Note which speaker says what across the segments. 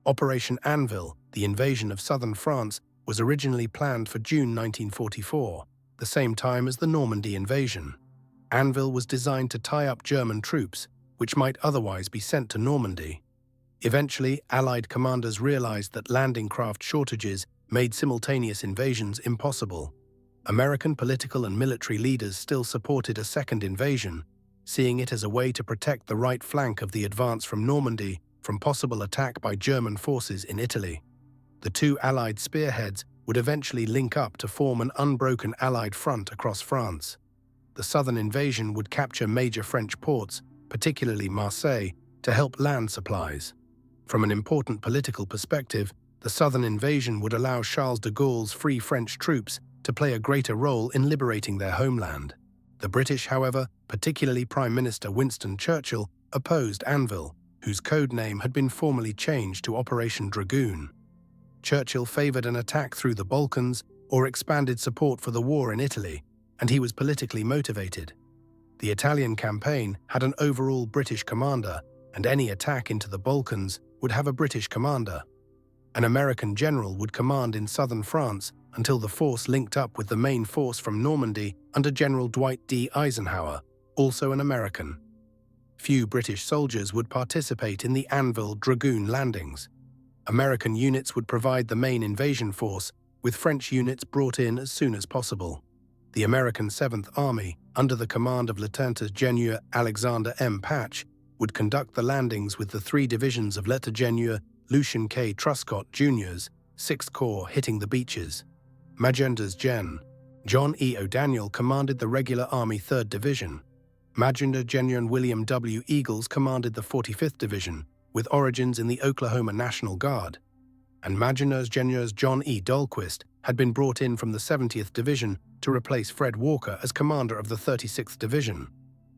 Speaker 1: Operation Anvil, the invasion of southern France, was originally planned for June 1944, the same time as the Normandy invasion. Anvil was designed to tie up German troops, which might otherwise be sent to Normandy. Eventually, Allied commanders realized that landing craft shortages made simultaneous invasions impossible. American political and military leaders still supported a second invasion, seeing it as a way to protect the right flank of the advance from Normandy from possible attack by German forces in Italy. The two Allied spearheads would eventually link up to form an unbroken Allied front across France. The southern invasion would capture major French ports, particularly Marseille, to help land supplies. From an important political perspective, the southern invasion would allow Charles de Gaulle's Free French troops to play a greater role in liberating their homeland. The British, however, particularly Prime Minister Winston Churchill, opposed Anvil, whose code name had been formally changed to Operation Dragoon. Churchill favored an attack through the Balkans or expanded support for the war in Italy, and he was politically motivated. The Italian campaign had an overall British commander, and any attack into the Balkans would have a British commander. An American general would command in southern France until the force linked up with the main force from Normandy under General Dwight D. Eisenhower, also an American. Few British soldiers would participate in the Anvil Dragoon landings. American units would provide the main invasion force, with French units brought in as soon as possible. The American 7th Army, under the command of Lieutenant-General Alexander M. Patch, would conduct the landings with the three divisions of Lieutenant-General Lucian K. Truscott Jr.'s 6th Corps hitting the beaches. Major-General John E. O'Daniel commanded the regular Army 3rd Division. Major-General William W. Eagles commanded the 45th Division, with origins in the Oklahoma National Guard. And Major-General John E. Dahlquist had been brought in from the 70th Division to replace Fred Walker as commander of the 36th Division.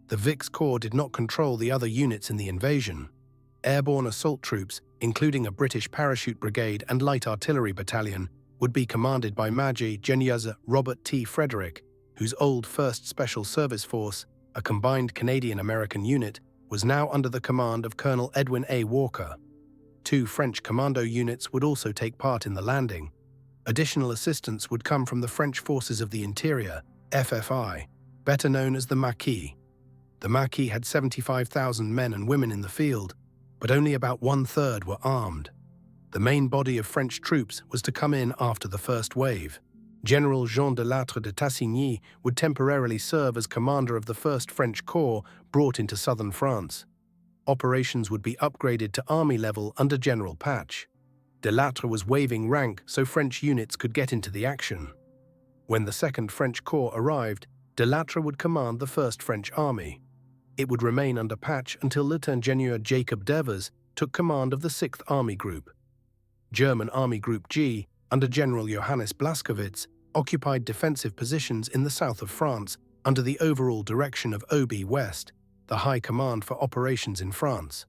Speaker 1: The Vick's Corps did not control the other units in the invasion. Airborne assault troops, including a British parachute brigade and light artillery battalion, would be commanded by Major-General Robert T. Frederick, whose old 1st Special Service Force, a combined Canadian-American unit, was now under the command of Colonel Edwin A. Walker. Two French commando units would also take part in the landing. Additional assistance would come from the French Forces of the Interior, FFI, better known as the Maquis. The Maquis had 75,000 men and women in the field, but only about 1/3 were armed. The main body of French troops was to come in after the first wave. General Jean de Lattre de Tassigny would temporarily serve as commander of the 1st French Corps brought into southern France. Operations would be upgraded to army level under General Patch. De Lattre was waiving rank so French units could get into the action. When the 2nd French Corps arrived, de Lattre would command the 1st French Army. It would remain under Patch until Lieutenant-General Jacob Devers took command of the 6th Army Group. German Army Group G, under General Johannes Blaskowitz, occupied defensive positions in the south of France under the overall direction of OB West, the High Command for Operations in France.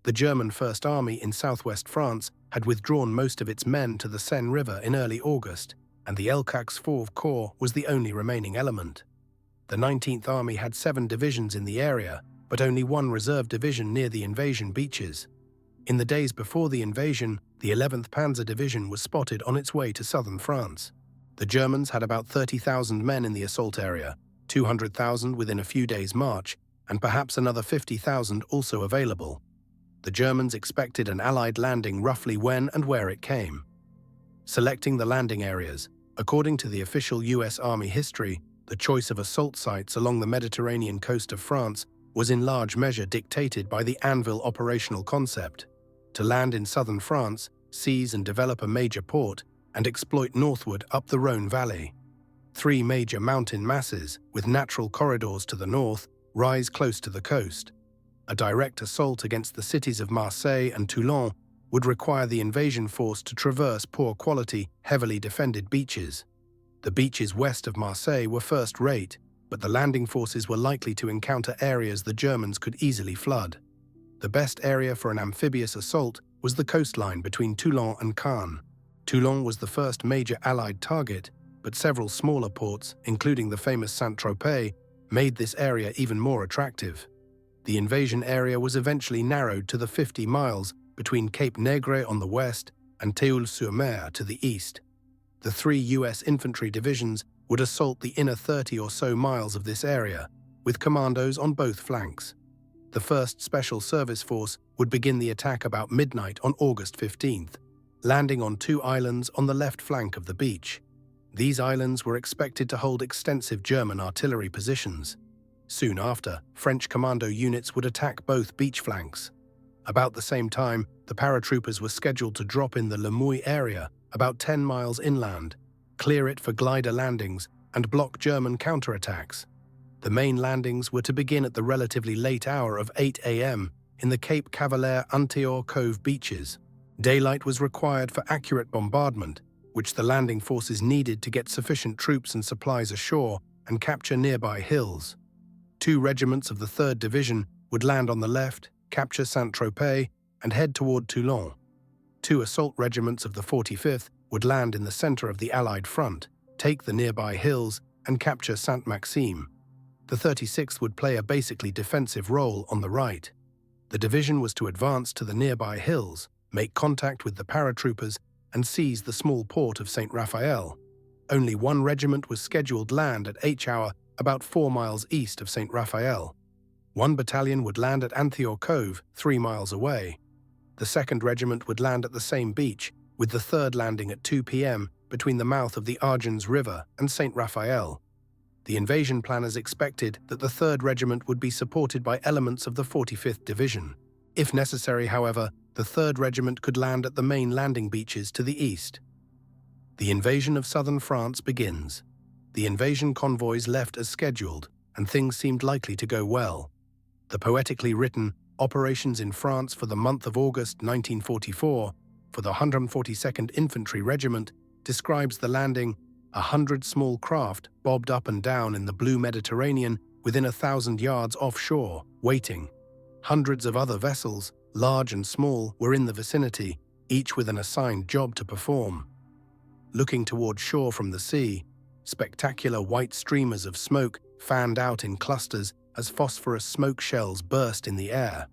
Speaker 1: The German First Army in southwest France had withdrawn most of its men to the Seine River in early August, and the Elcax Fauve Corps was the only remaining element. The 19th Army had 7 divisions in the area, but only 1 reserve division near the invasion beaches. In the days before the invasion, the 11th Panzer Division was spotted on its way to southern France. The Germans had about 30,000 men in the assault area, 200,000 within a few days' march, and perhaps another 50,000 also available. The Germans expected an Allied landing roughly when and where it came. Selecting the landing areas. According to the official US Army history, the choice of assault sites along the Mediterranean coast of France was in large measure dictated by the Anvil operational concept: to land in southern France, seize and develop a major port, and exploit northward up the Rhône Valley. 3 major mountain masses, with natural corridors to the north, rise close to the coast. A direct assault against the cities of Marseille and Toulon would require the invasion force to traverse poor-quality, heavily defended beaches. The beaches west of Marseille were first-rate, but the landing forces were likely to encounter areas the Germans could easily flood. The best area for an amphibious assault was the coastline between Toulon and Cannes. Toulon was the first major Allied target, but several smaller ports, including the famous Saint-Tropez, made this area even more attractive. The invasion area was eventually narrowed to the 50 miles between Cape Negre on the west and Théoul-sur-Mer to the east. The 3 US infantry divisions would assault the inner 30 or so miles of this area, with commandos on both flanks. The 1st Special Service Force would begin the attack about midnight on August 15th, landing on 2 islands on the left flank of the beach. These islands were expected to hold extensive German artillery positions. Soon after, French commando units would attack both beach flanks. About the same time, the paratroopers were scheduled to drop in the Le Mouille area, about 10 miles inland, clear it for glider landings, and block German counterattacks. The main landings were to begin at the relatively late hour of 8 a.m. in the Cape Cavalier-Antioch Cove beaches. Daylight was required for accurate bombardment, which the landing forces needed to get sufficient troops and supplies ashore and capture nearby hills. 2 regiments of the 3rd Division would land on the left, capture Saint-Tropez, and head toward Toulon. 2 assault regiments of the 45th would land in the center of the Allied front, take the nearby hills, and capture Saint-Maxime. The 36th would play a basically defensive role on the right. The division was to advance to the nearby hills, make contact with the paratroopers, and seize the small port of St. Raphael. Only 1 regiment was scheduled land at H-hour, about 4 miles east of St. Raphael. 1 battalion would land at Antioch Cove, 3 miles away. The 2nd Regiment would land at the same beach, with the 3rd landing at 2 p.m. between the mouth of the Argens River and St. Raphael. The invasion planners expected that the 3rd Regiment would be supported by elements of the 45th Division. If necessary, however, the 3rd Regiment could land at the main landing beaches to the east. The invasion of southern France begins. The invasion convoys left as scheduled, and things seemed likely to go well. The poetically written Operations in France for the month of August 1944 for the 142nd Infantry Regiment describes the landing 100 small craft bobbed up and down in the blue Mediterranean within 1,000 yards offshore, waiting. Hundreds of other vessels, large and small, were in the vicinity, each with an assigned job to perform. Looking toward shore from the sea, spectacular white streamers of smoke fanned out in clusters as phosphorus smoke shells burst in the air.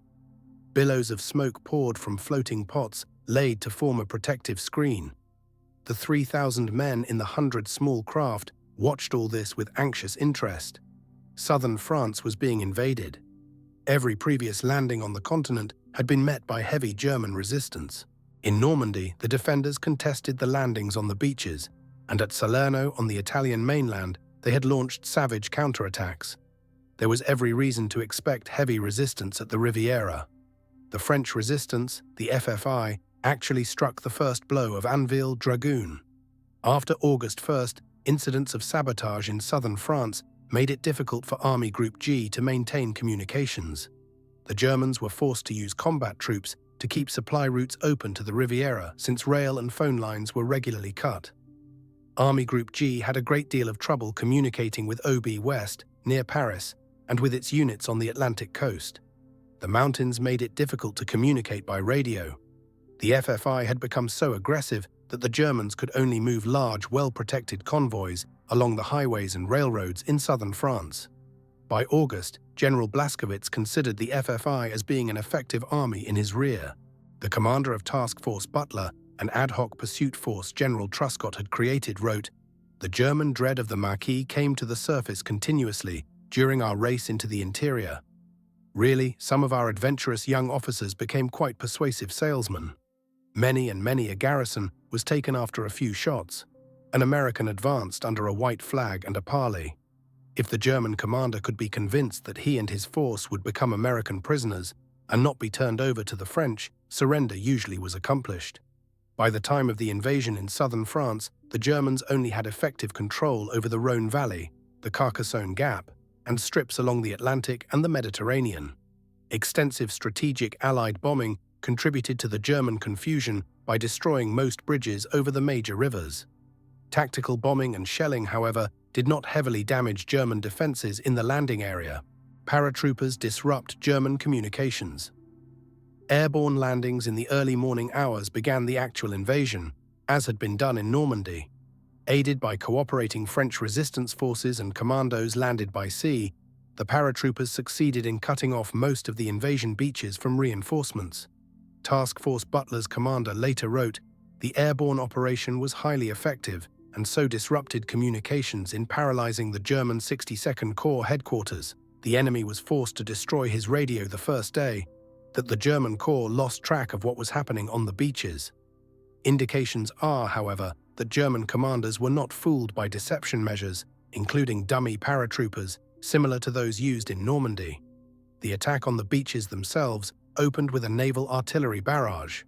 Speaker 1: Billows of smoke poured from floating pots laid to form a protective screen. The 3,000 men in the 100 small craft watched all this with anxious interest. Southern France was being invaded. Every previous landing on the continent had been met by heavy German resistance. In Normandy, the defenders contested the landings on the beaches, and at Salerno on the Italian mainland, they had launched savage counterattacks. There was every reason to expect heavy resistance at the Riviera. The French resistance, the FFI, actually struck the first blow of Anvil Dragoon. After August 1st, incidents of sabotage in southern France made it difficult for Army Group G to maintain communications. The Germans were forced to use combat troops to keep supply routes open to the Riviera since rail and phone lines were regularly cut. Army Group G had a great deal of trouble communicating with OB West, near Paris, and with its units on the Atlantic coast. The mountains made it difficult to communicate by radio. The FFI had become so aggressive that the Germans could only move large, well-protected convoys along the highways and railroads in southern France. By August, General Blaskowitz considered the FFI as being an effective army in his rear. The commander of Task Force Butler, an ad hoc pursuit force General Truscott had created, wrote, "The German dread of the Marquis came to the surface continuously during our race into the interior. Really, some of our adventurous young officers became quite persuasive salesmen. Many a garrison was taken after a few shots. An American advanced under a white flag and a parley. If the German commander could be convinced that he and his force would become American prisoners and not be turned over to the French, surrender usually was accomplished. By the time of the invasion in southern France, the Germans only had effective control over the Rhône Valley, the Carcassonne Gap, and strips along the Atlantic and the Mediterranean. Extensive strategic Allied bombing contributed to the German confusion by destroying most bridges over the major rivers. Tactical bombing and shelling, however, did not heavily damage German defenses in the landing area. Paratroopers disrupt German communications. Airborne landings in the early morning hours began the actual invasion, as had been done in Normandy. Aided by cooperating French resistance forces and commandos landed by sea, the paratroopers succeeded in cutting off most of the invasion beaches from reinforcements. Task Force Butler's commander later wrote, "The airborne operation was highly effective and so disrupted communications in paralyzing the German 62nd Corps headquarters. The enemy was forced to destroy his radio the first day, that the German Corps lost track of what was happening on the beaches." Indications are, however, that German commanders were not fooled by deception measures, including dummy paratroopers, similar to those used in Normandy. The attack on the beaches themselves opened with a naval artillery barrage.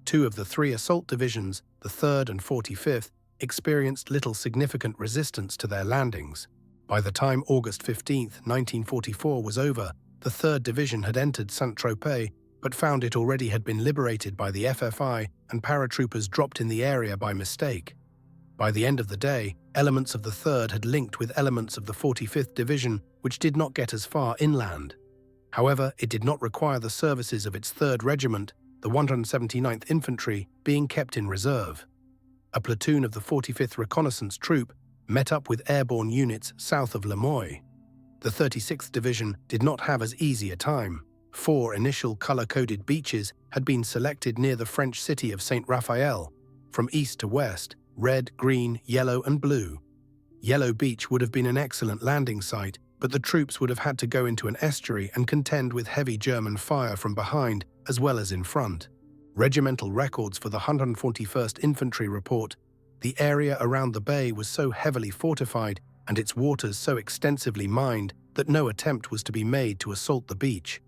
Speaker 1: Two of the three assault divisions, the 3rd and 45th, experienced little significant resistance to their landings. By the time August 15, 1944 was over, the 3rd Division had entered Saint-Tropez, but found it already had been liberated by the FFI, and paratroopers dropped in the area by mistake. By the end of the day, elements of the 3rd had linked with elements of the 45th Division, which did not get as far inland. However, it did not require the services of its 3rd Regiment, the 179th Infantry, being kept in reserve. A platoon of the 45th Reconnaissance Troop met up with airborne units south of Le Moy. The 36th Division did not have as easy a time. 4 initial color-coded beaches had been selected near the French city of Saint Raphael, from east to west, red, green, yellow, and blue. Yellow Beach would have been an excellent landing site, but the troops would have had to go into an estuary and contend with heavy German fire from behind as well as in front. Regimental records for the 141st Infantry report, "The area around the bay was so heavily fortified and its waters so extensively mined that no attempt was to be made to assault the beach.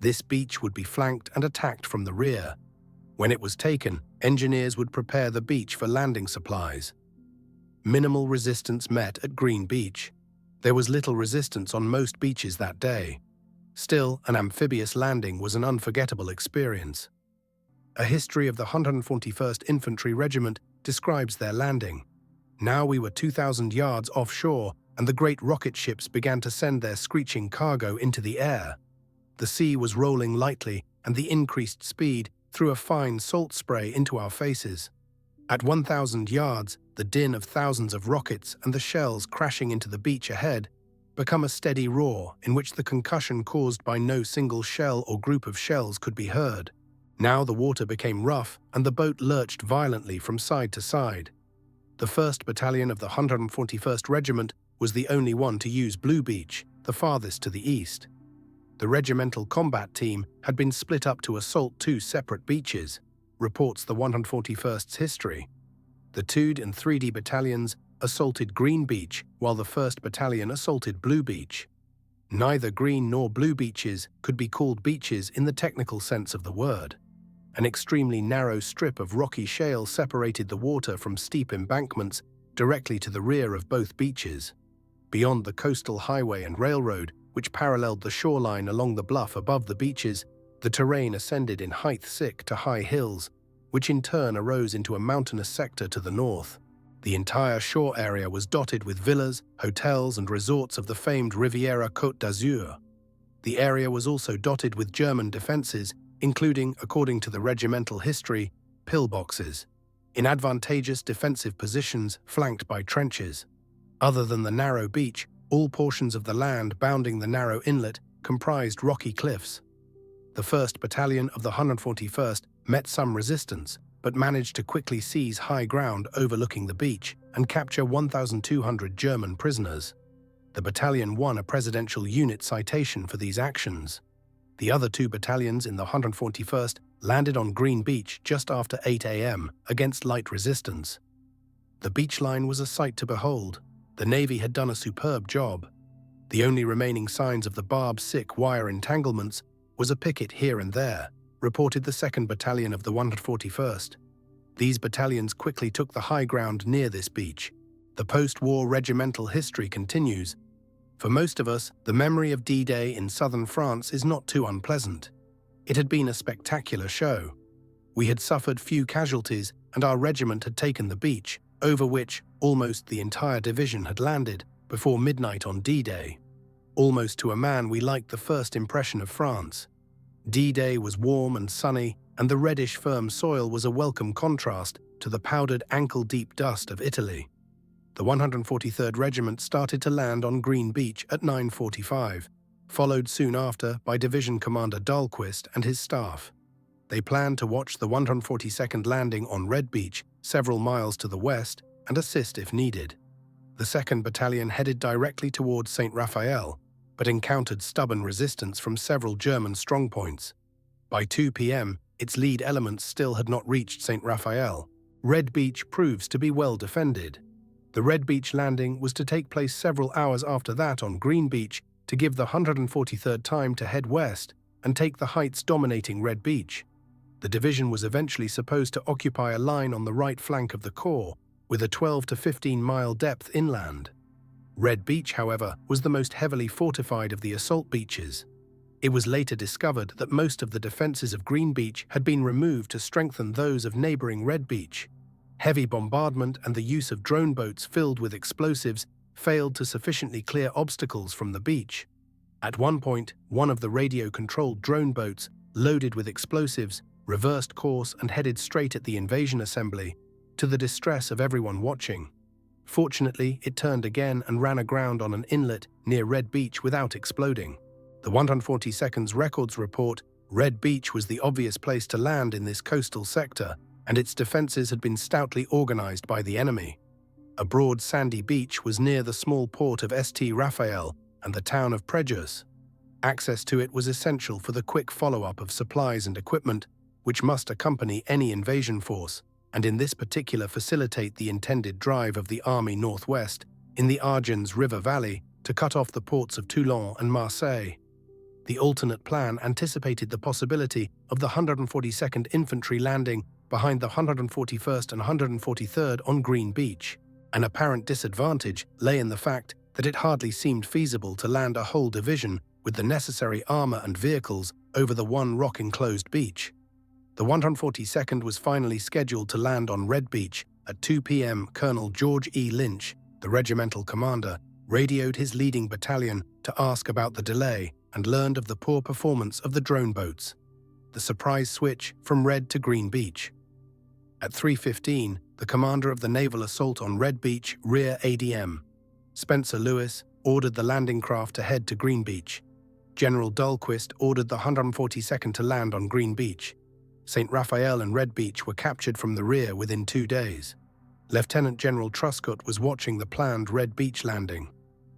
Speaker 1: This beach would be flanked and attacked from the rear. When it was taken, engineers would prepare the beach for landing supplies." Minimal resistance met at Green Beach. There was little resistance on most beaches that day. Still, an amphibious landing was an unforgettable experience. A history of the 141st Infantry Regiment describes their landing. "Now we were 2,000 yards offshore, and the great rocket ships began to send their screeching cargo into the air. The sea was rolling lightly, and the increased speed threw a fine salt spray into our faces. At 1,000 yards, the din of thousands of rockets and the shells crashing into the beach ahead become a steady roar in which the concussion caused by no single shell or group of shells could be heard. Now the water became rough, and the boat lurched violently from side to side. The 1st Battalion of the 141st Regiment was the only one to use Blue Beach, the farthest to the east. The regimental combat team had been split up to assault 2 separate beaches, reports the 141st's history. The 2D and 3D battalions assaulted Green Beach, while the 1st Battalion assaulted Blue Beach. Neither Green nor Blue Beaches could be called beaches in the technical sense of the word. An extremely narrow strip of rocky shale separated the water from steep embankments directly to the rear of both beaches. Beyond the coastal highway and railroad, which paralleled the shoreline along the bluff above the beaches, the terrain ascended in height thick to high hills, which in turn arose into a mountainous sector to the north. The entire shore area was dotted with villas, hotels, and resorts of the famed Riviera Côte d'Azur. The area was also dotted with German defenses, including, according to the regimental history, pillboxes, in advantageous defensive positions flanked by trenches. Other than the narrow beach, all portions of the land bounding the narrow inlet comprised rocky cliffs. The 1st Battalion of the 141st met some resistance, but managed to quickly seize high ground overlooking the beach and capture 1,200 German prisoners. The battalion won a Presidential Unit citation for these actions. The other 2 battalions in the 141st landed on Green Beach just after 8 a.m. against light resistance. The beach line was a sight to behold. The Navy had done a superb job. The only remaining signs of the barbed sick wire entanglements was a picket here and there, reported the 2nd Battalion of the 141st. These battalions quickly took the high ground near this beach. The post-war regimental history continues. For most of us, the memory of D-Day in southern France is not too unpleasant. It had been a spectacular show. We had suffered few casualties, and our regiment had taken the beach, over which almost the entire division had landed, before midnight on D-Day. Almost to a man, we liked the first impression of France. D-Day was warm and sunny, and the reddish firm soil was a welcome contrast to the powdered ankle-deep dust of Italy. The 143rd Regiment started to land on Green Beach at 9:45, followed soon after by Division Commander Dahlquist and his staff. They planned to watch the 142nd landing on Red Beach, several miles to the west, and assist if needed. The 2nd Battalion headed directly towards St. Raphael, but encountered stubborn resistance from several German strongpoints. By 2 p.m., its lead elements still had not reached St. Raphael. Red Beach proves to be well defended. The Red Beach landing was to take place several hours after that on Green Beach to give the 143rd time to head west and take the heights dominating Red Beach. The division was eventually supposed to occupy a line on the right flank of the corps, with a 12 to 15-mile depth inland. Red Beach, however, was the most heavily fortified of the assault beaches. It was later discovered that most of the defenses of Green Beach had been removed to strengthen those of neighboring Red Beach. Heavy bombardment and the use of drone boats filled with explosives failed to sufficiently clear obstacles from the beach. At one point, one of the radio-controlled drone boats, loaded with explosives, reversed course and headed straight at the invasion assembly, to the distress of everyone watching. Fortunately, it turned again and ran aground on an inlet near Red Beach without exploding. The 142nd's records report Red Beach was the obvious place to land in this coastal sector, and its defenses had been stoutly organized by the enemy. A broad sandy beach was near the small port of St. Raphael and the town of Prejus. Access to it was essential for the quick follow-up of supplies and equipment, which must accompany any invasion force, and in this particular facilitate the intended drive of the army northwest, in the Argens River Valley, to cut off the ports of Toulon and Marseille. The alternate plan anticipated the possibility of the 142nd Infantry landing behind the 141st and 143rd on Green Beach. An apparent disadvantage lay in the fact that it hardly seemed feasible to land a whole division with the necessary armor and vehicles over the one rock-enclosed beach. The 142nd was finally scheduled to land on Red Beach at 2 p.m. Colonel George E. Lynch, the regimental commander, radioed his leading battalion to ask about the delay and learned of the poor performance of the drone boats. The surprise switch from Red to Green Beach. At 3:15, the commander of the naval assault on Red Beach, Rear ADM, Spencer Lewis, ordered the landing craft to head to Green Beach. General Dahlquist ordered the 142nd to land on Green Beach. St. Raphael and Red Beach were captured from the rear within 2 days. Lieutenant General Truscott was watching the planned Red Beach landing.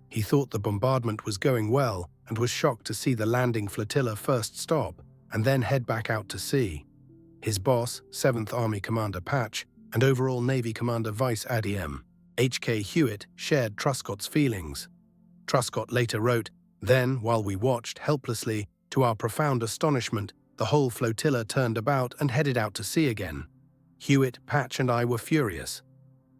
Speaker 1: He thought the bombardment was going well and was shocked to see the landing flotilla first stop and then head back out to sea. His boss, 7th Army Commander Patch, and overall Navy Commander Vice Adm. H.K. Hewitt shared Truscott's feelings. Truscott later wrote, "Then, while we watched helplessly, to our profound astonishment, the whole flotilla turned about and headed out to sea again. Hewitt, Patch, and I were furious.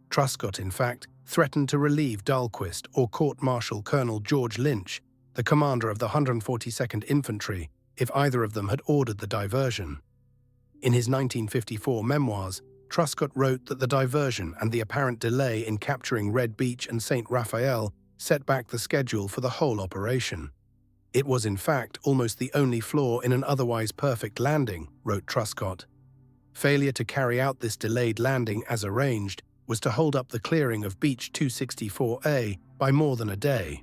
Speaker 1: Truscott, in fact, threatened to relieve Dahlquist or court-martial Colonel George Lynch, the commander of the 142nd Infantry, if either of them had ordered the diversion." In his 1954 memoirs, Truscott wrote that the diversion and the apparent delay in capturing Red Beach and St. Raphael set back the schedule for the whole operation. "It was in fact almost the only flaw in an otherwise perfect landing," wrote Truscott. "Failure to carry out this delayed landing as arranged was to hold up the clearing of Beach 264A by more than a day.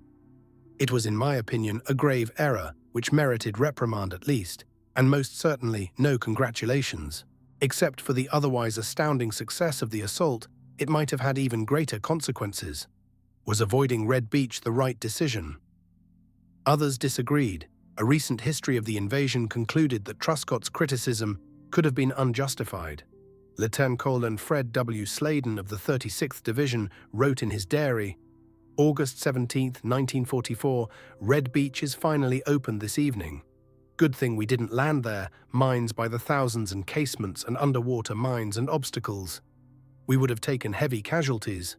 Speaker 1: It was, in my opinion, a grave error which merited reprimand at least, and most certainly no congratulations. Except for the otherwise astounding success of the assault, it might have had even greater consequences. Was avoiding Red Beach the right decision?" Others disagreed. A recent history of the invasion concluded that Truscott's criticism could have been unjustified. Lieutenant Colonel Fred W. Sladen of the 36th Division wrote in his diary, "August 17, 1944, Red Beach is finally opened this evening. Good thing we didn't land there, mines by the thousands and casements and underwater mines and obstacles. We would have taken heavy casualties."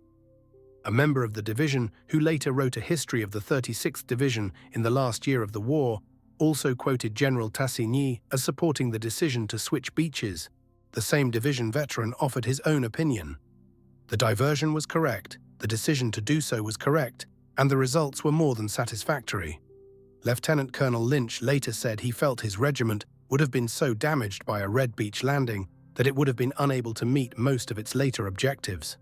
Speaker 1: A member of the division, who later wrote a history of the 36th Division in the last year of the war, also quoted General Tassigny as supporting the decision to switch beaches. The same division veteran offered his own opinion. "The diversion was correct, the decision to do so was correct, and the results were more than satisfactory." Lieutenant Colonel Lynch later said he felt his regiment would have been so damaged by a Red Beach landing that it would have been unable to meet most of its later objectives.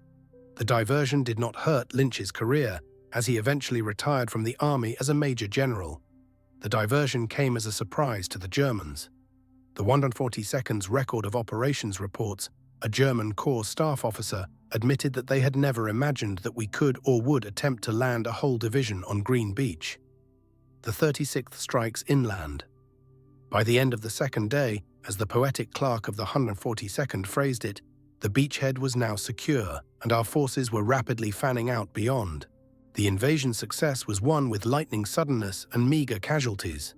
Speaker 1: The diversion did not hurt Lynch's career, as he eventually retired from the army as a major general. The diversion came as a surprise to the Germans. The 142nd's record of operations reports a German Corps staff officer admitted that they had never imagined that we could or would attempt to land a whole division on Green Beach. The 36th strikes inland. By the end of the second day, as the poetic clerk of the 142nd phrased it, the beachhead was now secure, and our forces were rapidly fanning out beyond. The invasion success was won with lightning suddenness and meager casualties.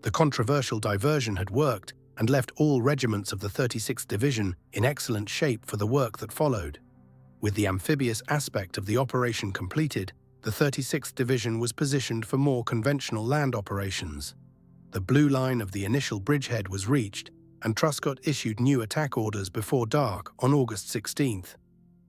Speaker 1: The controversial diversion had worked and left all regiments of the 36th Division in excellent shape for the work that followed. With the amphibious aspect of the operation completed, the 36th Division was positioned for more conventional land operations. The blue line of the initial bridgehead was reached, and Truscott issued new attack orders before dark on August 16th.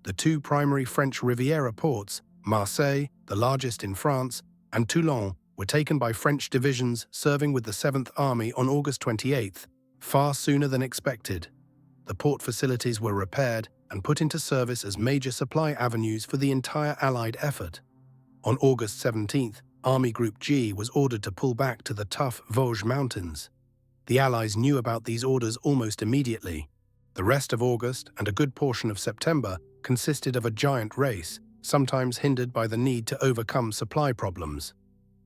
Speaker 1: The two primary French Riviera ports, Marseille, the largest in France, and Toulon, were taken by French divisions serving with the 7th Army on August 28th, far sooner than expected. The port facilities were repaired and put into service as major supply avenues for the entire Allied effort. On August 17th, Army Group G was ordered to pull back to the tough Vosges Mountains. The Allies knew about these orders almost immediately. The rest of August and a good portion of September consisted of a giant race, sometimes hindered by the need to overcome supply problems.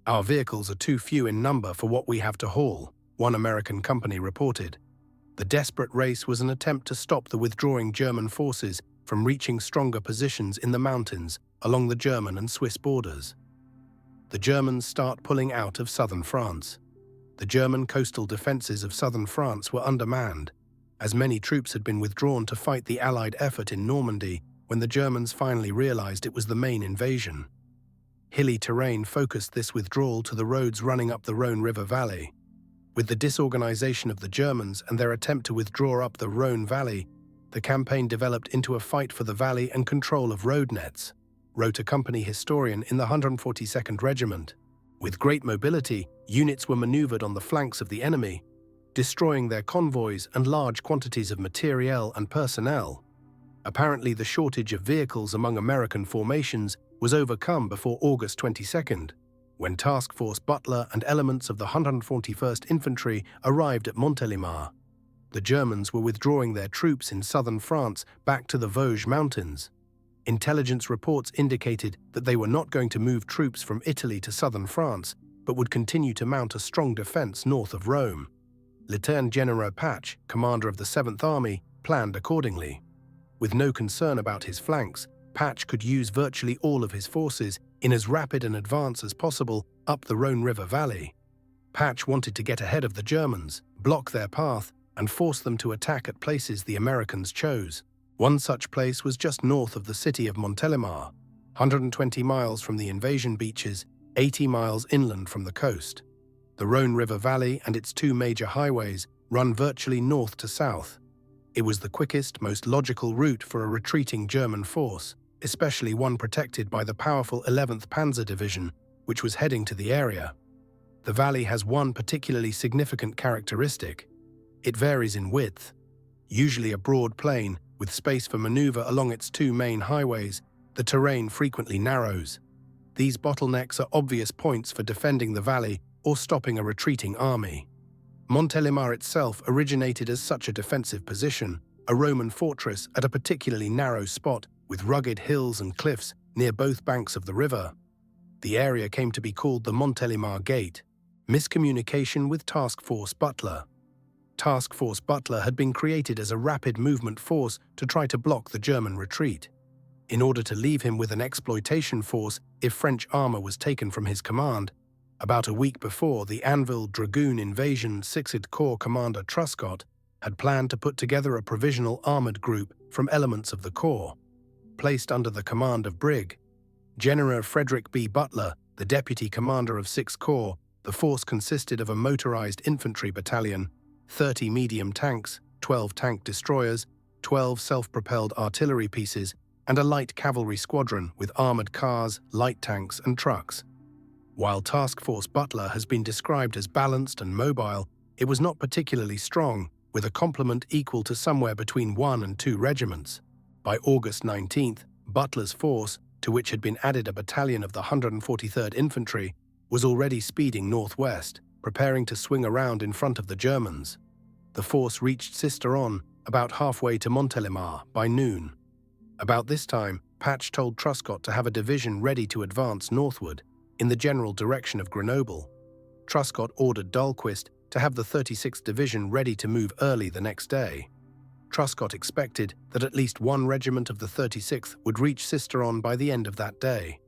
Speaker 1: "Our vehicles are too few in number for what we have to haul," one American company reported. The desperate race was an attempt to stop the withdrawing German forces from reaching stronger positions in the mountains along the German and Swiss borders. The Germans start pulling out of southern France. The German coastal defenses of southern France were undermanned, as many troops had been withdrawn to fight the Allied effort in Normandy when the Germans finally realized it was the main invasion. Hilly terrain focused this withdrawal to the roads running up the Rhône River Valley. With the disorganization of the Germans and their attempt to withdraw up the Rhône Valley, the campaign developed into a fight for the valley and control of road nets, wrote a company historian in the 142nd Regiment. With great mobility, units were maneuvered on the flanks of the enemy, destroying their convoys and large quantities of materiel and personnel. Apparently, the shortage of vehicles among American formations was overcome before August 22nd, when Task Force Butler and elements of the 141st Infantry arrived at Montelimar. The Germans were withdrawing their troops in southern France back to the Vosges Mountains. Intelligence reports indicated that they were not going to move troops from Italy to southern France, but would continue to mount a strong defense north of Rome. Lieutenant General Patch, commander of the 7th Army, planned accordingly. With no concern about his flanks, Patch could use virtually all of his forces in as rapid an advance as possible up the Rhône River Valley. Patch wanted to get ahead of the Germans, block their path, and force them to attack at places the Americans chose. One such place was just north of the city of Montelimar, 120 miles from the invasion beaches, 80 miles inland from the coast. The Rhône River Valley and its two major highways run virtually north to south. It was the quickest, most logical route for a retreating German force, especially one protected by the powerful 11th Panzer Division, which was heading to the area. The valley has one particularly significant characteristic. It varies in width. Usually a broad plain, with space for maneuver along its two main highways, the terrain frequently narrows. These bottlenecks are obvious points for defending the valley or stopping a retreating army. Montelimar itself originated as such a defensive position, a Roman fortress at a particularly narrow spot with rugged hills and cliffs near both banks of the river. The area came to be called the Montelimar Gate. Miscommunication with Task Force Butler. Task Force Butler had been created as a rapid movement force to try to block the German retreat. In order to leave him with an exploitation force if French armor was taken from his command, about a week before, the Anvil Dragoon Invasion 6th Corps commander Truscott had planned to put together a provisional armored group from elements of the Corps. Placed under the command of Brig. General Frederick B. Butler, the deputy commander of 6th Corps, the force consisted of a motorized infantry battalion, 30 medium tanks, 12 tank destroyers, 12 self-propelled artillery pieces, and a light cavalry squadron with armored cars, light tanks, and trucks. While Task Force Butler has been described as balanced and mobile, it was not particularly strong, with a complement equal to somewhere between 1 and 2 regiments. By August 19th, Butler's force, to which had been added a battalion of the 143rd Infantry, was already speeding northwest, preparing to swing around in front of the Germans. The force reached Cisteron about halfway to Montelimar by noon. About this time, Patch told Truscott to have a division ready to advance northward in the general direction of Grenoble. Truscott ordered Dahlquist to have the 36th Division ready to move early the next day. Truscott expected that at least one regiment of the 36th would reach Cisteron by the end of that day.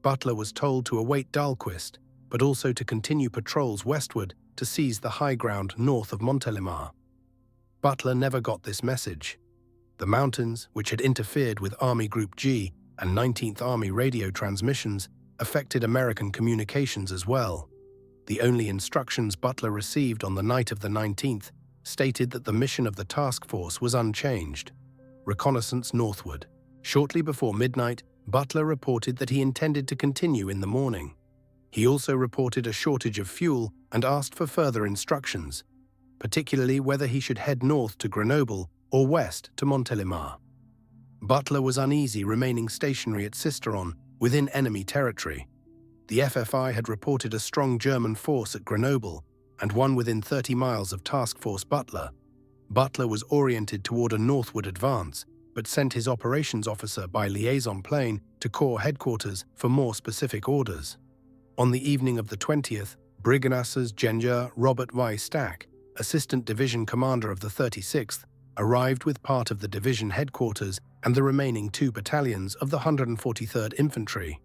Speaker 1: Butler was told to await Dahlquist, but also to continue patrols westward to seize the high ground north of Montelimar. Butler never got this message. The mountains, which had interfered with Army Group G and 19th Army radio transmissions, affected American communications as well. The only instructions Butler received on the night of the 19th stated that the mission of the task force was unchanged: reconnaissance northward. Shortly before midnight, Butler reported that he intended to continue in the morning. He also reported a shortage of fuel and asked for further instructions, particularly whether he should head north to Grenoble or west to Montelimar. Butler was uneasy remaining stationary at Cisteron within enemy territory. The FFI had reported a strong German force at Grenoble and one within 30 miles of Task Force Butler. Butler was oriented toward a northward advance, but sent his operations officer by liaison plane to Corps headquarters for more specific orders. On the evening of the 20th, Brigadiers General Robert Y. Stack, Assistant Division Commander of the 36th, arrived with part of the division headquarters and the remaining 2 battalions of the 143rd Infantry.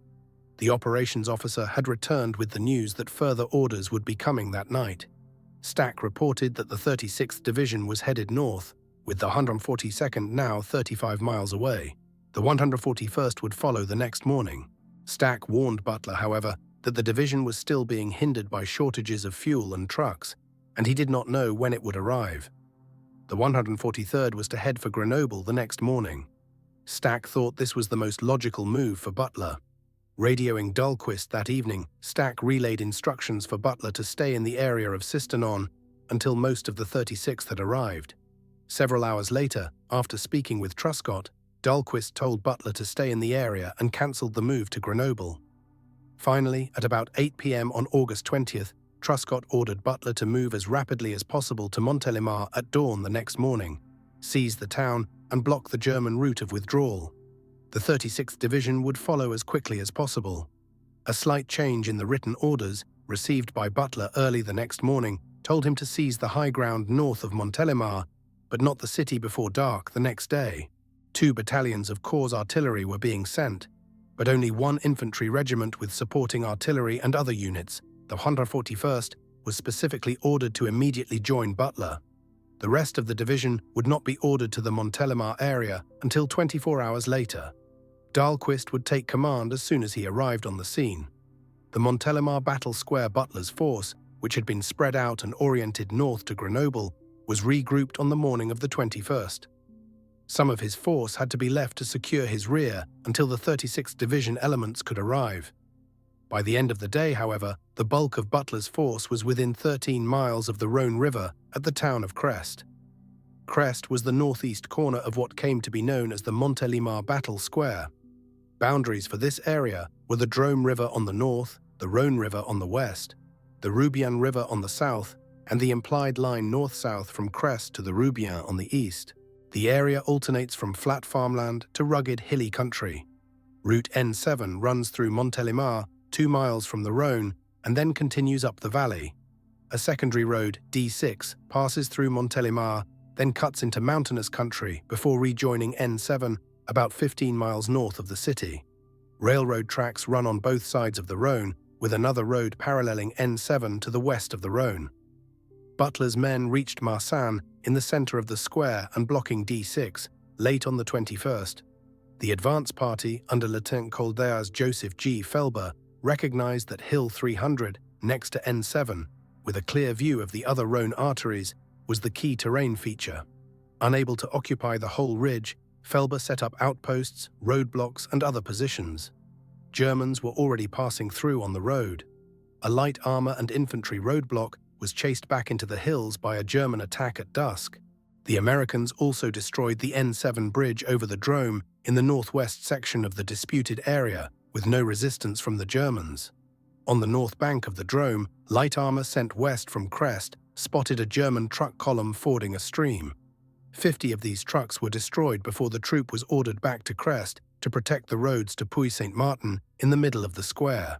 Speaker 1: The operations officer had returned with the news that further orders would be coming that night. Stack reported that the 36th Division was headed north, with the 142nd now 35 miles away. The 141st would follow the next morning. Stack warned Butler, however, that the division was still being hindered by shortages of fuel and trucks, and he did not know when it would arrive. The 143rd was to head for Grenoble the next morning. Stack thought this was the most logical move for Butler. Radioing Dahlquist that evening, Stack relayed instructions for Butler to stay in the area of Cisteron until most of the 36th had arrived. Several hours later, after speaking with Truscott, Dahlquist told Butler to stay in the area and cancelled the move to Grenoble. Finally, at about 8 p.m. on August 20th, Truscott ordered Butler to move as rapidly as possible to Montelimar at dawn the next morning, seize the town, and block the German route of withdrawal. The 36th Division would follow as quickly as possible. A slight change in the written orders, received by Butler early the next morning, told him to seize the high ground north of Montelimar, but not the city before dark the next day. 2 battalions of Corps artillery were being sent, but only 1 infantry regiment with supporting artillery and other units, the 141st, was specifically ordered to immediately join Butler. The rest of the division would not be ordered to the Montelimar area until 24 hours later. Dahlquist would take command as soon as he arrived on the scene. The Montelimar battle square Butler's force, which had been spread out and oriented north to Grenoble, was regrouped on the morning of the 21st. Some of his force had to be left to secure his rear until the 36th Division elements could arrive. By the end of the day, however, the bulk of Butler's force was within 13 miles of the Rhone River at the town of Crest. Crest was the northeast corner of what came to be known as the Montelimar Battle Square. Boundaries for this area were the Drôme River on the north, the Rhone River on the west, the Roubian River on the south, and the implied line north-south from Crest to the Roubian on the east. The area alternates from flat farmland to rugged hilly country. Route N7 runs through Montelimar, 2 miles from the Rhone, and then continues up the valley. A secondary road, D6, passes through Montelimar, then cuts into mountainous country before rejoining N7 about 15 miles north of the city. Railroad tracks run on both sides of the Rhone, with another road paralleling N7 to the west of the Rhone. Butler's men reached Marsanne in the center of the square and blocking D6 late on the 21st. The advance party, under Lieutenant Colbert's Joseph G. Felber, recognized that Hill 300, next to N7, with a clear view of the other Rhone arteries, was the key terrain feature. Unable to occupy the whole ridge, Felber set up outposts, roadblocks, and other positions. Germans were already passing through on the road. A light armor and infantry roadblock was chased back into the hills by a German attack at dusk. The Americans also destroyed the N7 bridge over the Drôme in the northwest section of the disputed area, with no resistance from the Germans. On the north bank of the Drôme, light armor sent west from Crest spotted a German truck column fording a stream. 50 of these trucks were destroyed before the troop was ordered back to Crest to protect the roads to Puy-Saint-Martin in the middle of the square.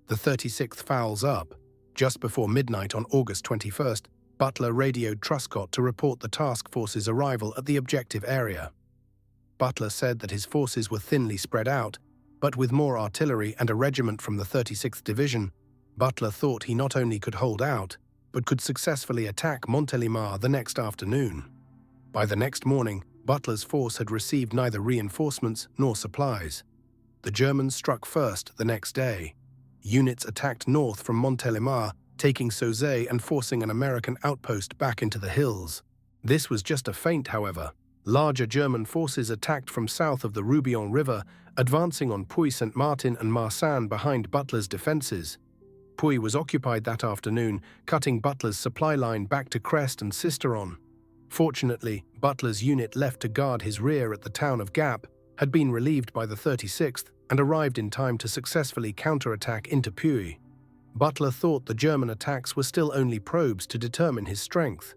Speaker 1: The 36th fouls up. Just before midnight on August 21st, Butler radioed Truscott to report the task force's arrival at the objective area. Butler said that his forces were thinly spread out, but with more artillery and a regiment from the 36th Division, Butler thought he not only could hold out, but could successfully attack Montelimar the next afternoon. By the next morning, Butler's force had received neither reinforcements nor supplies. The Germans struck first the next day. Units attacked north from Montelimar, taking Sauzet and forcing an American outpost back into the hills. This was just a feint, however. Larger German forces attacked from south of the Roubion River, advancing on Puy-Saint-Martin and Marsanne behind Butler's defenses. Puy was occupied that afternoon, cutting Butler's supply line back to Crest and Sisteron. Fortunately, Butler's unit left to guard his rear at the town of Gap had been relieved by the 36th and arrived in time to successfully counterattack into Puy. Butler thought the German attacks were still only probes to determine his strength.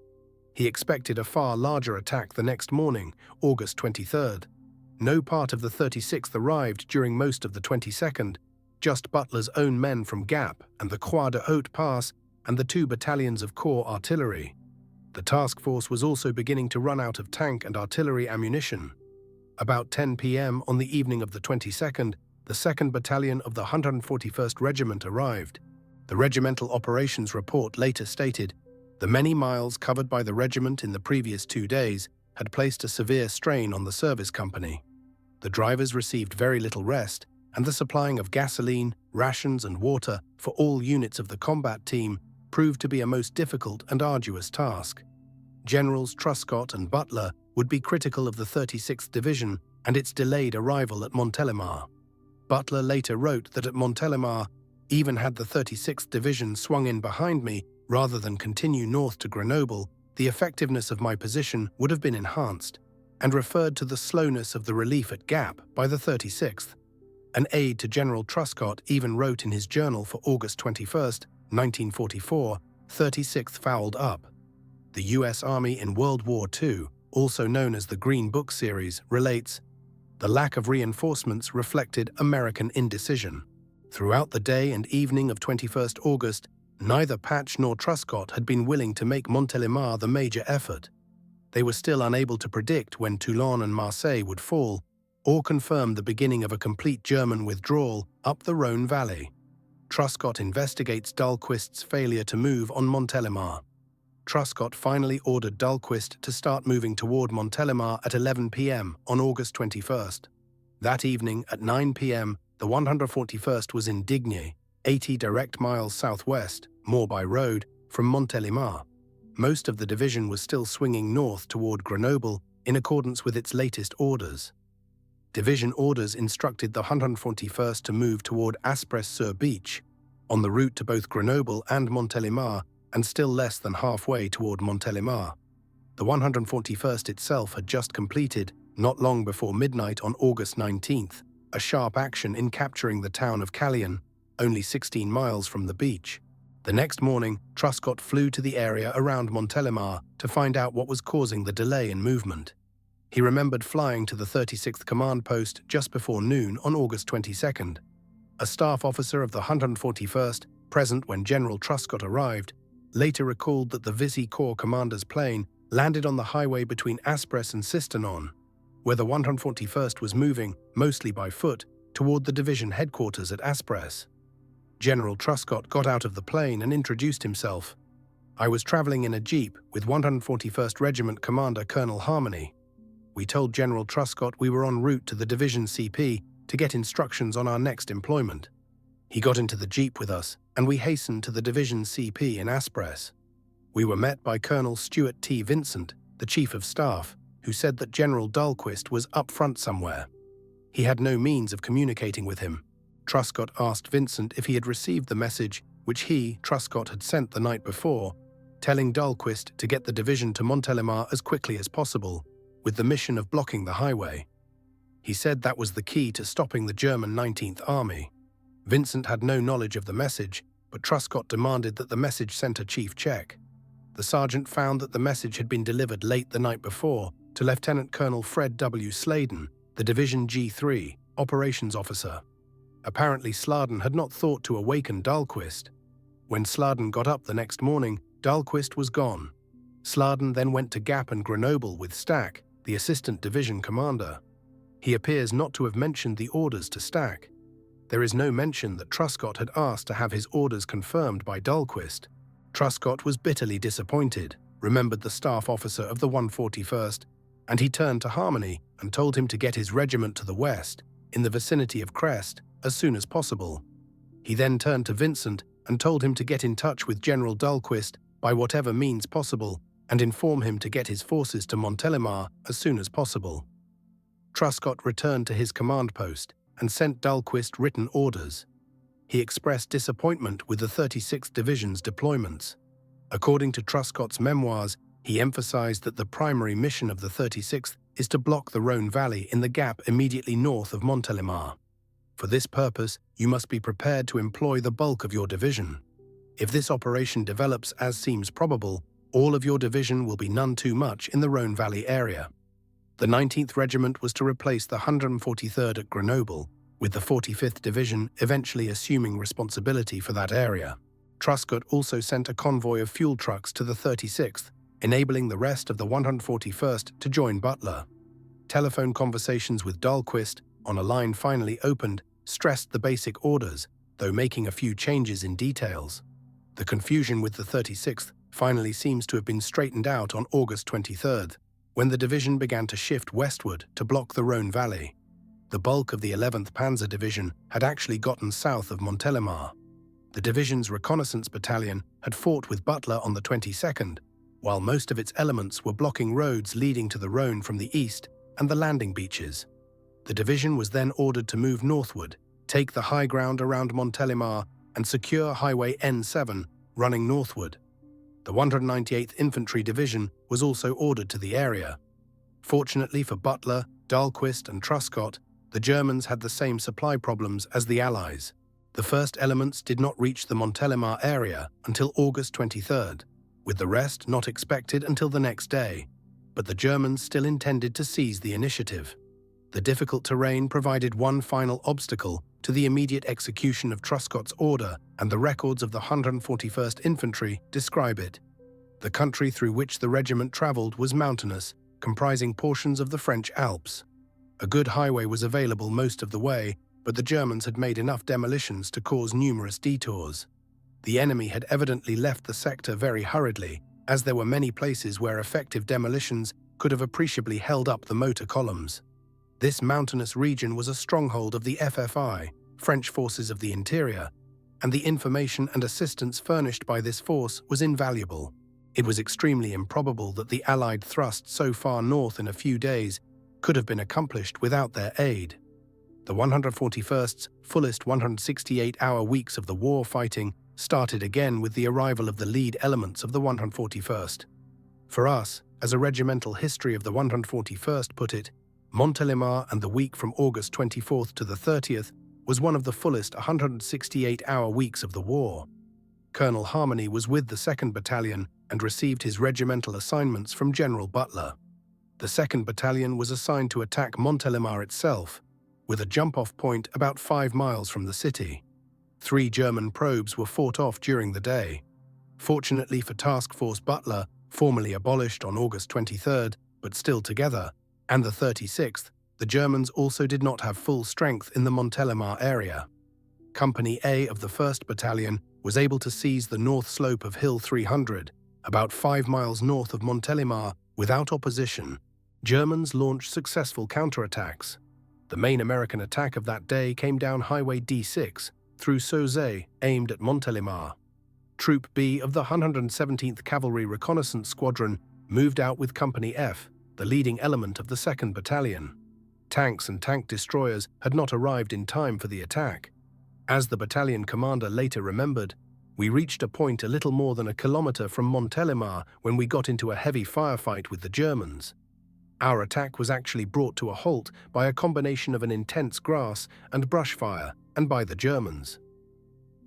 Speaker 1: He expected a far larger attack the next morning, August 23rd. No part of the 36th arrived during most of the 22nd, just Butler's own men from Gap and the Croix de Haute Pass and the 2 battalions of corps artillery. The task force was also beginning to run out of tank and artillery ammunition. About 10 p.m. on the evening of the 22nd, the 2nd Battalion of the 141st Regiment arrived. The regimental operations report later stated, "The many miles covered by the regiment in the previous 2 days had placed a severe strain on the service company. The drivers received very little rest, and the supplying of gasoline, rations and water for all units of the combat team proved to be a most difficult and arduous task." Generals Truscott and Butler would be critical of the 36th Division and its delayed arrival at Montelimar. Butler later wrote that at Montelimar, "Even had the 36th Division swung in behind me rather than continue north to Grenoble, the effectiveness of my position would have been enhanced," and referred to the slowness of the relief at Gap by the 36th. An aide to General Truscott even wrote in his journal for August 21st, 1944, 36th fouled up. The U.S. Army in World War II, also known as the Green Book series, relates, "The lack of reinforcements reflected American indecision. Throughout the day and evening of 21st August, neither Patch nor Truscott had been willing to make Montelimar the major effort. They were still unable to predict when Toulon and Marseille would fall, or confirm the beginning of a complete German withdrawal up the Rhône Valley." Truscott investigates Dahlquist's failure to move on Montelimar. Truscott finally ordered Dahlquist to start moving toward Montelimar at 11 p.m. on August 21st. That evening at 9 p.m., the 141st was in Digne, 80 direct miles southwest, more by road, from Montelimar. Most of the division was still swinging north toward Grenoble in accordance with its latest orders. Division orders instructed the 141st to move toward Aspress-sur-Beach, on the route to both Grenoble and Montelimar, and still less than halfway toward Montelimar. The 141st itself had just completed, not long before midnight on August 19th, a sharp action in capturing the town of Callion, only 16 miles from the beach. The next morning, Truscott flew to the area around Montelimar to find out what was causing the delay in movement. He remembered flying to the 36th Command Post just before noon on August 22nd. A staff officer of the 141st, present when General Truscott arrived, later recalled that the Visi Corps commander's plane landed on the highway between Aspress and Sisteron, where the 141st was moving, mostly by foot, toward the division headquarters at Aspress. General Truscott got out of the plane and introduced himself. "I was traveling in a jeep with 141st Regiment Commander Colonel Harmony. We told General Truscott we were en route to the division CP to get instructions on our next employment. He got into the jeep with us, and we hastened to the division CP in Aspress. We were met by Colonel Stuart T. Vincent, the Chief of Staff, who said that General Dahlquist was up front somewhere. He had no means of communicating with him. Truscott asked Vincent if he had received the message which he, Truscott, had sent the night before, telling Dahlquist to get the division to Montelimar as quickly as possible, with the mission of blocking the highway. He said that was the key to stopping the German 19th Army. Vincent had no knowledge of the message, but Truscott demanded that the message sent a chief check. The sergeant found that the message had been delivered late the night before to Lieutenant Colonel Fred W. Sladen, the Division G3 operations officer. Apparently, Sladen had not thought to awaken Dahlquist. When Sladen got up the next morning, Dahlquist was gone. Sladen then went to Gap and Grenoble with Stack, the assistant division commander. He appears not to have mentioned the orders to Stack. There is no mention that Truscott had asked to have his orders confirmed by Dahlquist. Truscott was bitterly disappointed, remembered the staff officer of the 141st, and he turned to Harmony and told him to get his regiment to the west, in the vicinity of Crest, as soon as possible. He then turned to Vincent and told him to get in touch with General Dahlquist by whatever means possible and inform him to get his forces to Montelimar as soon as possible. Truscott returned to his command post and sent Dahlquist written orders. He expressed disappointment with the 36th Division's deployments. According to Truscott's memoirs, he emphasized that the primary mission of the 36th is to block the Rhone Valley in the gap immediately north of Montelimar. For this purpose, you must be prepared to employ the bulk of your division. If this operation develops as seems probable, all of your division will be none too much in the Rhone Valley area. The 19th Regiment was to replace the 143rd at Grenoble, with the 45th Division eventually assuming responsibility for that area. Truscott also sent a convoy of fuel trucks to the 36th, enabling the rest of the 141st to join Butler. Telephone conversations with Dahlquist, on a line finally opened, stressed the basic orders, though making a few changes in details. The confusion with the 36th finally seems to have been straightened out on August 23rd, when the division began to shift westward to block the Rhone Valley. The bulk of the 11th Panzer Division had actually gotten south of Montelimar. The division's reconnaissance battalion had fought with Butler on the 22nd, while most of its elements were blocking roads leading to the Rhone from the east and the landing beaches. The division was then ordered to move northward, take the high ground around Montelimar, and secure Highway N7 running northward. The 198th Infantry Division was also ordered to the area. Fortunately for Butler, Dahlquist, and Truscott, the Germans had the same supply problems as the Allies. The first elements did not reach the Montelimar area until August 23rd, with the rest not expected until the next day, but the Germans still intended to seize the initiative. The difficult terrain provided one final obstacle to the immediate execution of Truscott's order, and the records of the 141st Infantry describe it. The country through which the regiment traveled was mountainous, comprising portions of the French Alps. A good highway was available most of the way, but the Germans had made enough demolitions to cause numerous detours. The enemy had evidently left the sector very hurriedly, as there were many places where effective demolitions could have appreciably held up the motor columns. This mountainous region was a stronghold of the FFI, French Forces of the Interior, and the information and assistance furnished by this force was invaluable. It was extremely improbable that the Allied thrust so far north in a few days could have been accomplished without their aid. The 141st's fullest 168-hour weeks of the war fighting started again with the arrival of the lead elements of the 141st. For us, as a regimental history of the 141st put it, Montelimar and the week from August 24th to the 30th was one of the fullest 168-hour weeks of the war. Colonel Harmony was with the 2nd Battalion and received his regimental assignments from General Butler. The 2nd Battalion was assigned to attack Montelimar itself, with a jump-off point about 5 miles from the city. 3 German probes were fought off during the day. Fortunately for Task Force Butler, formally abolished on August 23rd, but still together, and the 36th, the Germans also did not have full strength in the Montelimar area. Company A of the 1st Battalion was able to seize the north slope of Hill 300, about 5 miles north of Montelimar, without opposition. Germans launched successful counterattacks. The main American attack of that day came down Highway D6 through Sauzet, aimed at Montelimar. Troop B of the 117th Cavalry Reconnaissance Squadron moved out with Company F, the leading element of the 2nd Battalion. Tanks and tank destroyers had not arrived in time for the attack. As the battalion commander later remembered, we reached a point a little more than a kilometer from Montelimar when we got into a heavy firefight with the Germans. Our attack was actually brought to a halt by a combination of an intense grass and brush fire, and by the Germans.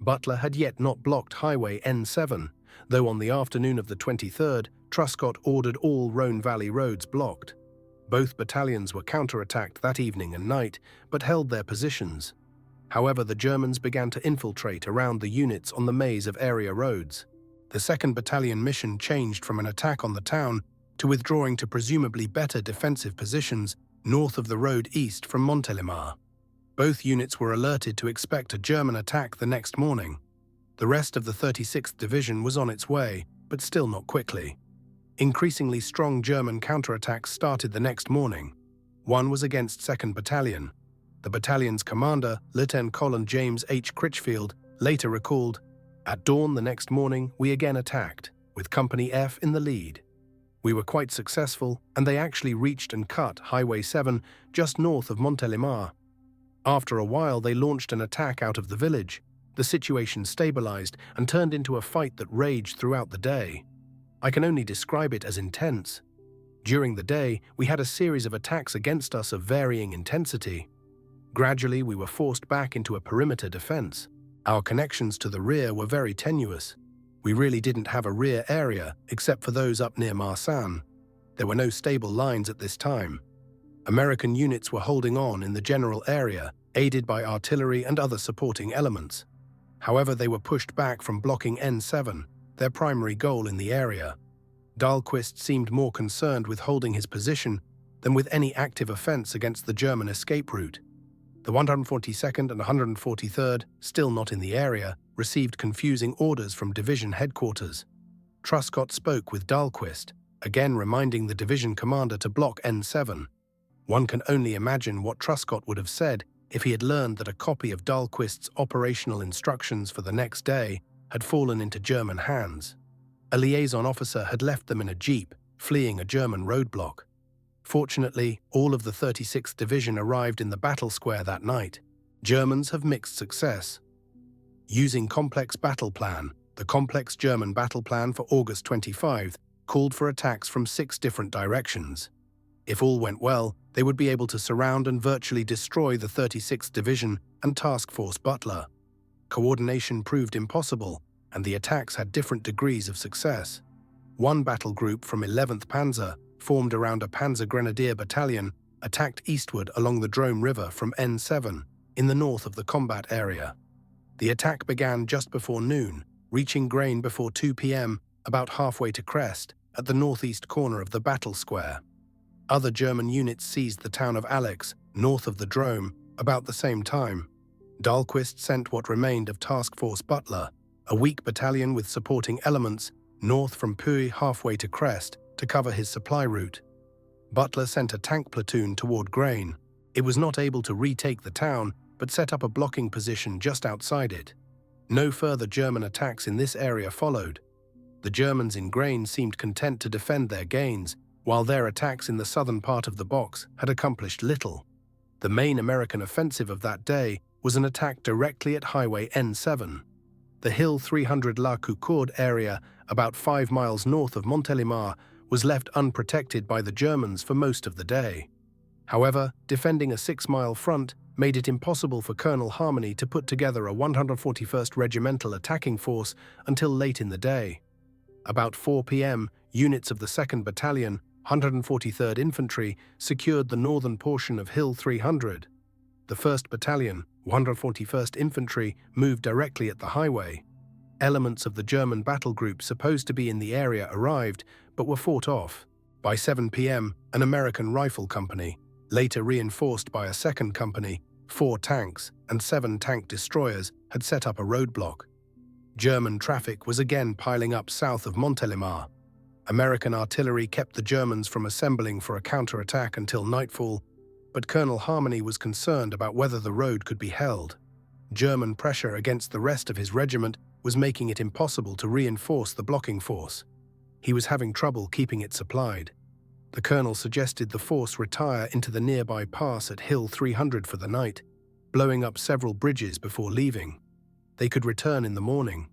Speaker 1: Butler had yet not blocked Highway N7, though on the afternoon of the 23rd, Truscott ordered all Rhone Valley roads blocked. Both battalions were counterattacked that evening and night, but held their positions. However, the Germans began to infiltrate around the units on the maze of area roads. The 2nd Battalion mission changed from an attack on the town to withdrawing to presumably better defensive positions north of the road east from Montelimar. Both units were alerted to expect a German attack the next morning. The rest of the 36th Division was on its way, but still not quickly. Increasingly strong German counterattacks started the next morning. One was against 2nd Battalion. The battalion's commander, Lieutenant Colonel James H. Critchfield, later recalled, "At dawn the next morning, we again attacked, with Company F in the lead. We were quite successful, and they actually reached and cut Highway 7 just north of Montelimar. After a while, they launched an attack out of the village. The situation stabilized and turned into a fight that raged throughout the day. I can only describe it as intense. During the day, we had a series of attacks against us of varying intensity. Gradually, we were forced back into a perimeter defense. Our connections to the rear were very tenuous. We really didn't have a rear area except for those up near Marsan. There were no stable lines at this time. American units were holding on in the general area, aided by artillery and other supporting elements. However, they were pushed back from blocking N7, their primary goal in the area. Dahlquist seemed more concerned with holding his position than with any active offense against the German escape route. The 142nd and 143rd, still not in the area, received confusing orders from division headquarters. Truscott spoke with Dahlquist, again reminding the division commander to block N7. One can only imagine what Truscott would have said if he had learned that a copy of Dahlquist's operational instructions for the next day had fallen into German hands. A liaison officer had left them in a jeep, fleeing a German roadblock. Fortunately, all of the 36th Division arrived in the battle square that night. Germans have mixed success. Using complex battle plan, the complex German battle plan for August 25 called for attacks from 6 different directions. If all went well, they would be able to surround and virtually destroy the 36th Division and Task Force Butler. Coordination proved impossible, and the attacks had different degrees of success. One battle group from 11th Panzer, formed around a Panzer Grenadier battalion, attacked eastward along the Drôme River from N7, in the north of the combat area. The attack began just before noon, reaching Grain before 2 p.m., about halfway to Crest, at the northeast corner of the battle square. Other German units seized the town of Alex, north of the Drôme, about the same time. Dahlquist sent what remained of Task Force Butler, a weak battalion with supporting elements, north from Puy halfway to Crest, to cover his supply route. Butler sent a tank platoon toward Grain. It was not able to retake the town, but set up a blocking position just outside it. No further German attacks in this area followed. The Germans in Grain seemed content to defend their gains, while their attacks in the southern part of the box had accomplished little. The main American offensive of that day was an attack directly at Highway N7. The Hill 300 La Coucourde area, about 5 miles north of Montelimar, was left unprotected by the Germans for most of the day. However, defending a 6-mile front made it impossible for Colonel Harmony to put together a 141st Regimental attacking force until late in the day. About 4 p.m., units of the 2nd Battalion, 143rd Infantry, secured the northern portion of Hill 300. The 1st Battalion, 141st Infantry, moved directly at the highway. Elements of the German battle group supposed to be in the area arrived, but were fought off. By 7 p.m., an American rifle company, later reinforced by a second company, 4 tanks, and 7 tank destroyers, had set up a roadblock. German traffic was again piling up south of Montelimar. American artillery kept the Germans from assembling for a counterattack until nightfall, but Colonel Harmony was concerned about whether the road could be held. German pressure against the rest of his regiment was making it impossible to reinforce the blocking force. He was having trouble keeping it supplied. The colonel suggested the force retire into the nearby pass at Hill 300 for the night, blowing up several bridges before leaving. They could return in the morning.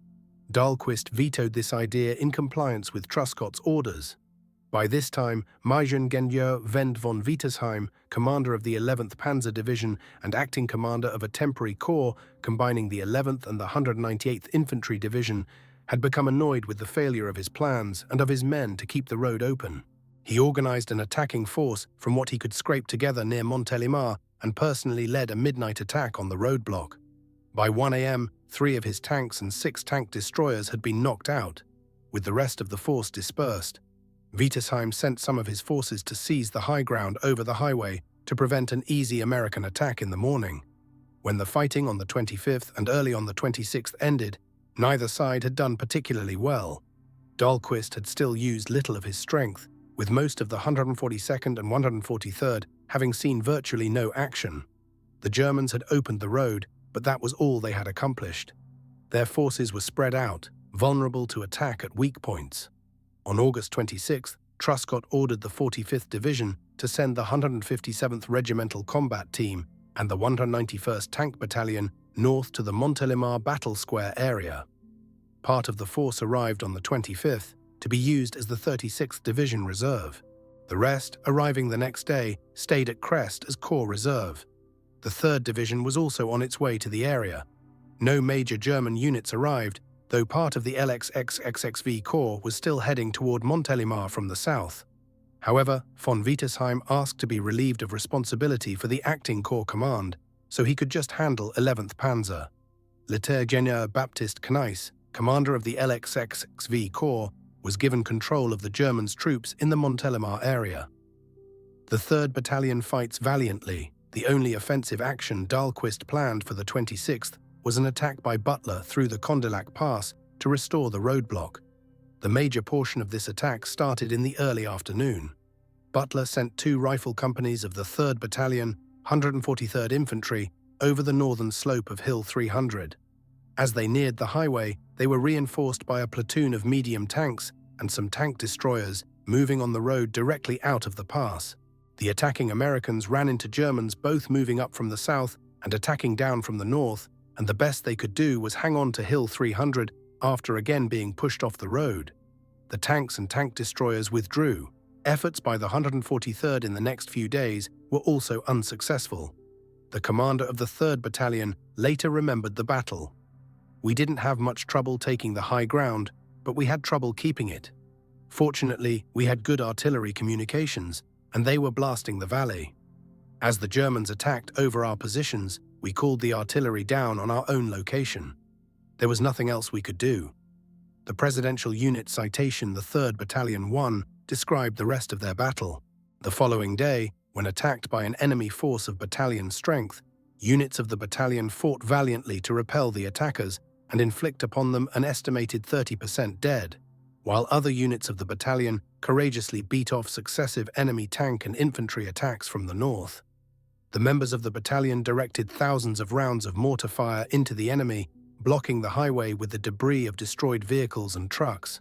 Speaker 1: Dahlquist vetoed this idea in compliance with Truscott's orders. By this time, Major-General Wendt von Wietersheim, commander of the 11th Panzer Division and acting commander of a temporary corps combining the 11th and the 198th Infantry Division, had become annoyed with the failure of his plans and of his men to keep the road open. He organized an attacking force from what he could scrape together near Montelimar and personally led a midnight attack on the roadblock. By 1 a.m., 3 of his tanks and 6 tank destroyers had been knocked out, with the rest of the force dispersed. Wittesheim sent some of his forces to seize the high ground over the highway to prevent an easy American attack in the morning. When the fighting on the 25th and early on the 26th ended, neither side had done particularly well. Dahlquist had still used little of his strength, with most of the 142nd and 143rd having seen virtually no action. The Germans had opened the road, but that was all they had accomplished. Their forces were spread out, vulnerable to attack at weak points. On August 26th, Truscott ordered the 45th Division to send the 157th Regimental Combat Team and the 191st Tank Battalion north to the Montelimar Battle Square area. Part of the force arrived on the 25th to be used as the 36th Division Reserve. The rest, arriving the next day, stayed at Crest as Corps Reserve. The 3rd Division was also on its way to the area. No major German units arrived, though part of the LXXXV Corps was still heading toward Montelimar from the south. However, von Wittesheim asked to be relieved of responsibility for the acting Corps command, so he could just handle 11th Panzer. Lieutenant Baptist Kneis, commander of the LXXXV Corps, was given control of the Germans' troops in the Montelimar area. The 3rd Battalion fights valiantly. The only offensive action Dahlquist planned for the 26th was an attack by Butler through the Condillac Pass to restore the roadblock. The major portion of this attack started in the early afternoon. Butler sent 2 rifle companies of the 3rd Battalion, 143rd Infantry, over the northern slope of Hill 300. As they neared the highway, they were reinforced by a platoon of medium tanks and some tank destroyers moving on the road directly out of the pass. The attacking Americans ran into Germans both moving up from the south and attacking down from the north, and the best they could do was hang on to Hill 300 after again being pushed off the road. The tanks and tank destroyers withdrew. Efforts by the 143rd in the next few days were also unsuccessful. The commander of the 3rd Battalion later remembered the battle. "We didn't have much trouble taking the high ground, but we had trouble keeping it. Fortunately, we had good artillery communications, and they were blasting the valley. As the Germans attacked over our positions, we called the artillery down on our own location. There was nothing else we could do." The presidential unit citation the 3rd Battalion 1 described the rest of their battle. The following day, when attacked by an enemy force of battalion strength, units of the battalion fought valiantly to repel the attackers and inflict upon them an estimated 30% dead, while other units of the battalion courageously beat off successive enemy tank and infantry attacks from the north. The members of the battalion directed thousands of rounds of mortar fire into the enemy, blocking the highway with the debris of destroyed vehicles and trucks.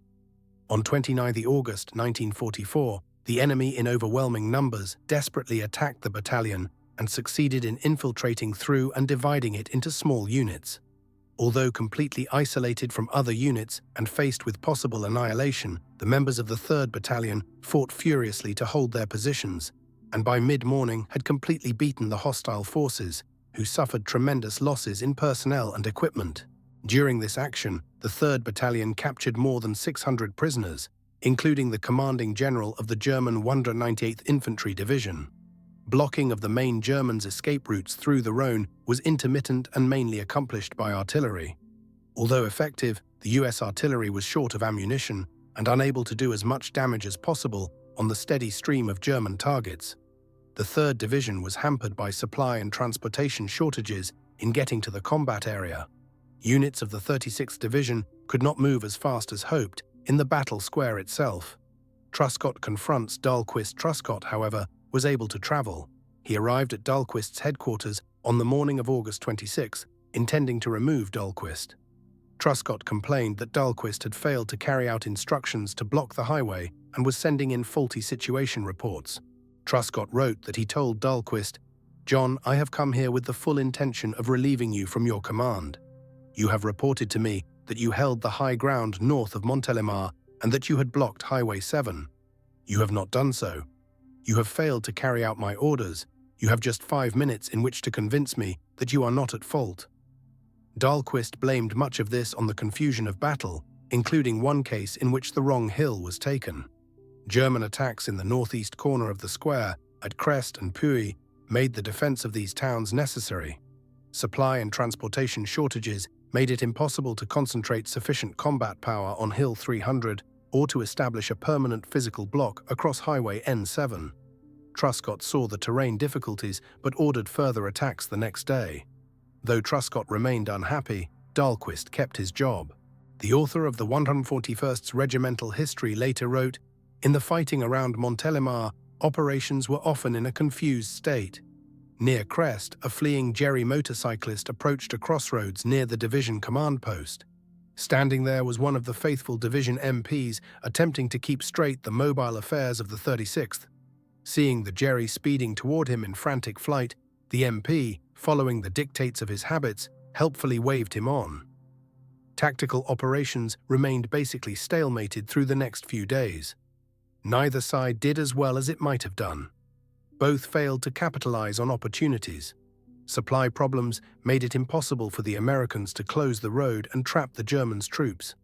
Speaker 1: On 29 August 1944, the enemy in overwhelming numbers desperately attacked the battalion and succeeded in infiltrating through and dividing it into small units. Although completely isolated from other units and faced with possible annihilation, the members of the 3rd Battalion fought furiously to hold their positions, and by mid-morning had completely beaten the hostile forces, who suffered tremendous losses in personnel and equipment. During this action, the 3rd Battalion captured more than 600 prisoners, including the commanding general of the German 198th Infantry Division. Blocking of the main Germans' escape routes through the Rhone was intermittent and mainly accomplished by artillery. Although effective, the US artillery was short of ammunition and unable to do as much damage as possible on the steady stream of German targets. The 3rd Division was hampered by supply and transportation shortages in getting to the combat area. Units of the 36th Division could not move as fast as hoped in the battle square itself. Truscott confronts Dahlquist. Truscott, however, was able to travel. He arrived at Dahlquist's headquarters on the morning of August 26, intending to remove Dahlquist. Truscott complained that Dahlquist had failed to carry out instructions to block the highway and was sending in faulty situation reports. Truscott wrote that he told Dahlquist, "John, I have come here with the full intention of relieving you from your command. You have reported to me that you held the high ground north of Montelimar and that you had blocked Highway 7. You have not done so. You have failed to carry out my orders. You have just 5 minutes in which to convince me that you are not at fault." Dahlquist blamed much of this on the confusion of battle, including one case in which the wrong hill was taken. German attacks in the northeast corner of the square, at Crest and Puy, made the defense of these towns necessary. Supply and transportation shortages made it impossible to concentrate sufficient combat power on Hill 300 or to establish a permanent physical block across Highway N7. Truscott saw the terrain difficulties but ordered further attacks the next day. Though Truscott remained unhappy, Dahlquist kept his job. The author of the 141st's regimental history later wrote, "In the fighting around Montelimar, operations were often in a confused state. Near Crest, a fleeing Jerry motorcyclist approached a crossroads near the division command post. Standing there was one of the faithful division MPs attempting to keep straight the mobile affairs of the 36th. Seeing the Jerry speeding toward him in frantic flight, the MP, following the dictates of his habits, helpfully waved him on. Tactical operations remained basically stalemated through the next few days. Neither side did as well as it might have done. Both failed to capitalize on opportunities. Supply problems made it impossible for the Americans to close the road and trap the Germans' troops.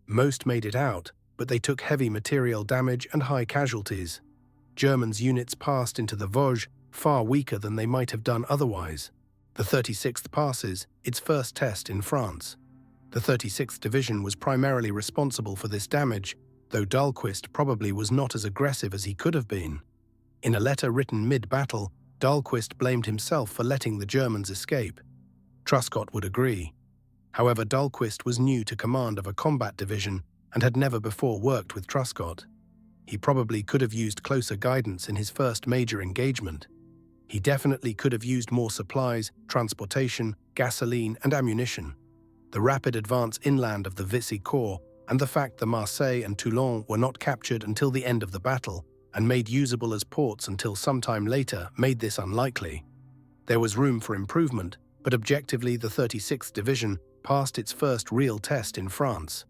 Speaker 1: Most made it out, but they took heavy material damage and high casualties. Germans' units passed into the Vosges far weaker than they might have done otherwise. The 36th passes its first test in France. The 36th Division was primarily responsible for this damage, though Dahlquist probably was not as aggressive as he could have been. In a letter written mid-battle, Dahlquist blamed himself for letting the Germans escape. Truscott would agree. However, Dahlquist was new to command of a combat division and had never before worked with Truscott. He probably could have used closer guidance in his first major engagement. He definitely could have used more supplies, transportation, gasoline, and ammunition. The rapid advance inland of the Vissy Corps and the fact that Marseille and Toulon were not captured until the end of the battle and made usable as ports until sometime later made this unlikely. There was room for improvement, but objectively the 36th Division passed its first real test in France.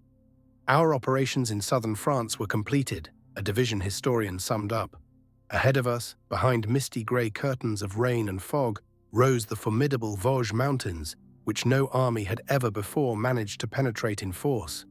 Speaker 1: "Our operations in southern France were completed," a division historian summed up. Ahead of us, behind misty grey curtains of rain and fog, rose the formidable Vosges Mountains, which no army had ever before managed to penetrate in force.